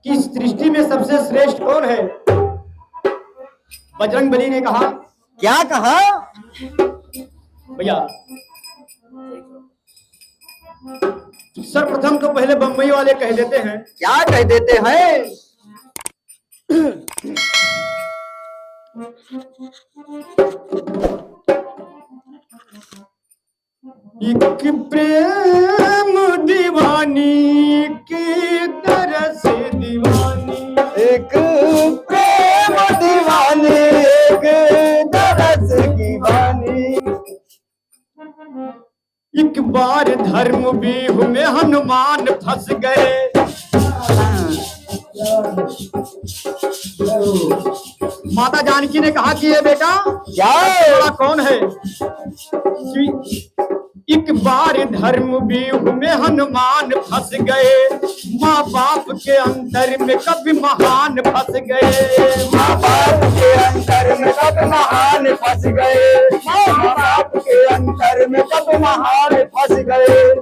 कि इस सृष्टि में सबसे श्रेष्ठ कौन है? बजरंगबली ने कहा। क्या कहा? भैया सर्वप्रथम तो पहले बम्बई वाले कह देते हैं। क्या कह देते हैं? एक प्रेम दीवानी की तरह से दीवानी, एक प्रेम दीवानी, एक दरस दीवानी। एक बार धर्म व्यूह में हनुमान फंस गए। माता जानकी ने कहा कि ये बेटा क्या? बड़ा कौन है? एक बार धर्म व्यूह में हनुमान फंस गए, माँ बाप के अंतर में कभी महान फंस गए। माँ बाप के अंतर में कब महान फंस गए, माँ बाप के अंतर में कब महान फंस गए।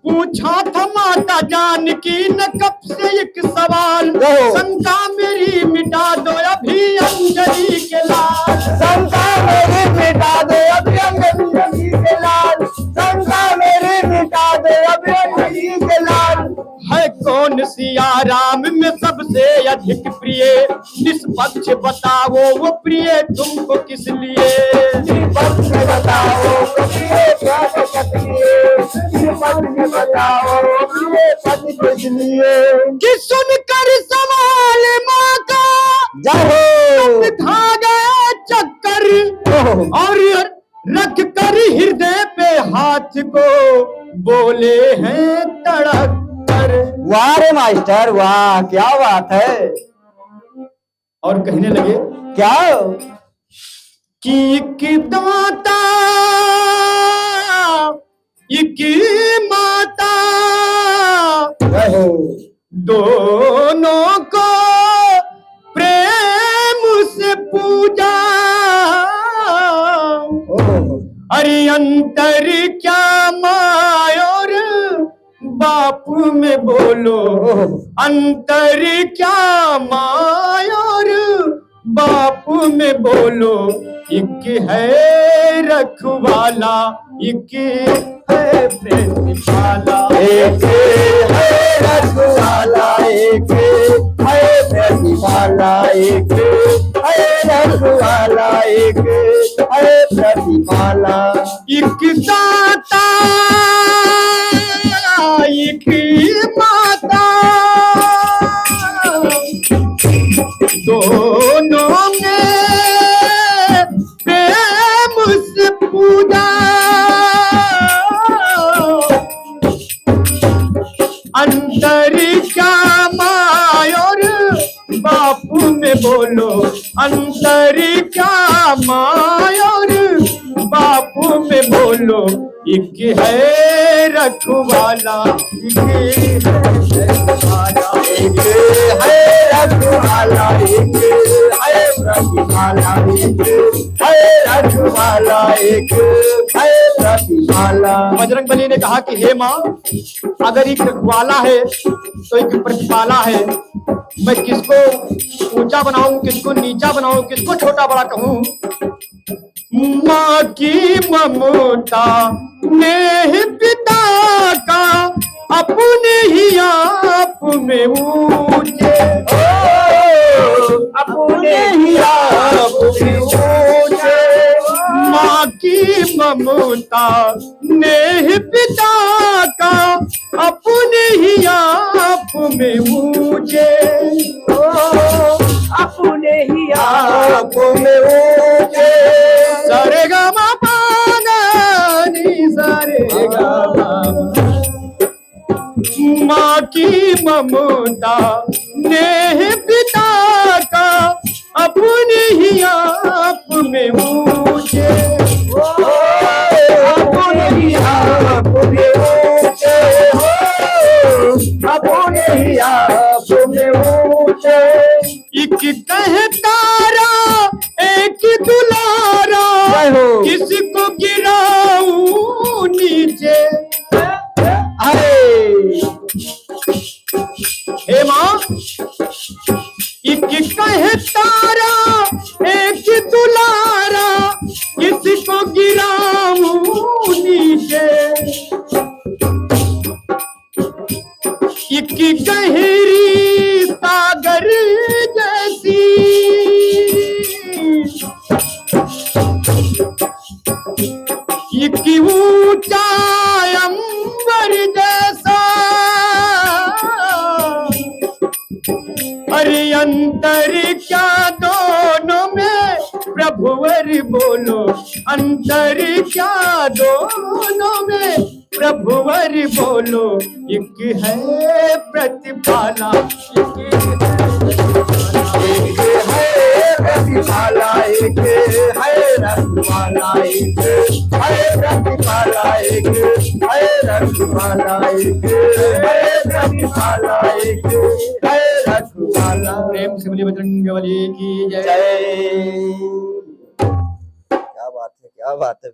पूछा था माता जानकी ने कब से एक सवाल, शंका मेरी मिटा दो अभी अंजलि के लाल। शंका मेरी मिटा दो अभी अंजलि के लाल, शंका मेरी मिटा दो अभी अंजलि के लाल। है कौन सिया राम में सबसे अधिक प्रिय, निष्पक्ष बताओ वो प्रिय तुमको किस लिए? निष्पक्ष बताओ प्रिय क्या किस लिए, निष्पक्ष बताओ प्रिय पति किस लिए। कि सुनकर सवाल माँ का जाओ खा गया चक्कर, और रख कर हृदय पे हाथ को बोले हैं तड़क कर। वाह रे मास्टर वाह, क्या बात है। और कहने लगे क्या? कि दाता एक माता दोनों को प्रेम से पूजा, अरे अंतर क्या माँ और बाप में बोलो, अंतर क्या माँ और बाप में बोलो। एक है रखवाला, एक है प्रेम वाला, एक है रखवाला, एक है प्रेम वाला, एक है रखवाला, एक है प्रेम वाला। एक दाता एक माता दोनों में प्रेम से पूजा, अंतर क्या माँ और बाप में बोलो, अंतर क्या माँ और बाप में बोलो। एक है रखवाला, एक है रखवाला, एक है रखवाला, एक है रखवाला, एक है रखवाला, एक है रखवाला। बजरंगबली ने कहा कि हे माँ, अगर एक रखवाला है तो एक प्रतिपाला है, मैं किसको ऊंचा बनाऊं, किसको नीचा बनाऊं, किसको छोटा बड़ा कहूं? माँ की ममता नेह पिता का अपने ही आप में ऊंचे, अपने ही आप में ऊंचे। माँ की ममता नेह पिता का अपने ही आप में ऊंचे, अपने ही आप में ऊंचे। सारे गा मा पा गा नी सारे गा मा। माँ की ममता नेह पिता का अपने ही आप में ऊंचे, अपने ही आप में ऊंचे, अपने ही आप में ऊंचे। एक कहतारा एक दुलारा, किसको गिराऊं नीचे। हे माँ एक कहे तारा एक दुलारा किसको गिराऊं नीचे एक गहरी सागर जैसी एक ऊंचा अंबर जैसा अरे अंतर क्या दोनों में प्रभुवर बोलो अंतर क्या दोनों में प्रभुवर बोलो एक है प्रतिपाला एक है प्रतिपाला एक है रखवाला एक है प्रतिपाला एक है रखवाला एक है प्रतिपाला एक है रखवाला। प्रेम से बोलिए बजरंगबली की जय। जय। क्या बात है क्या बात है।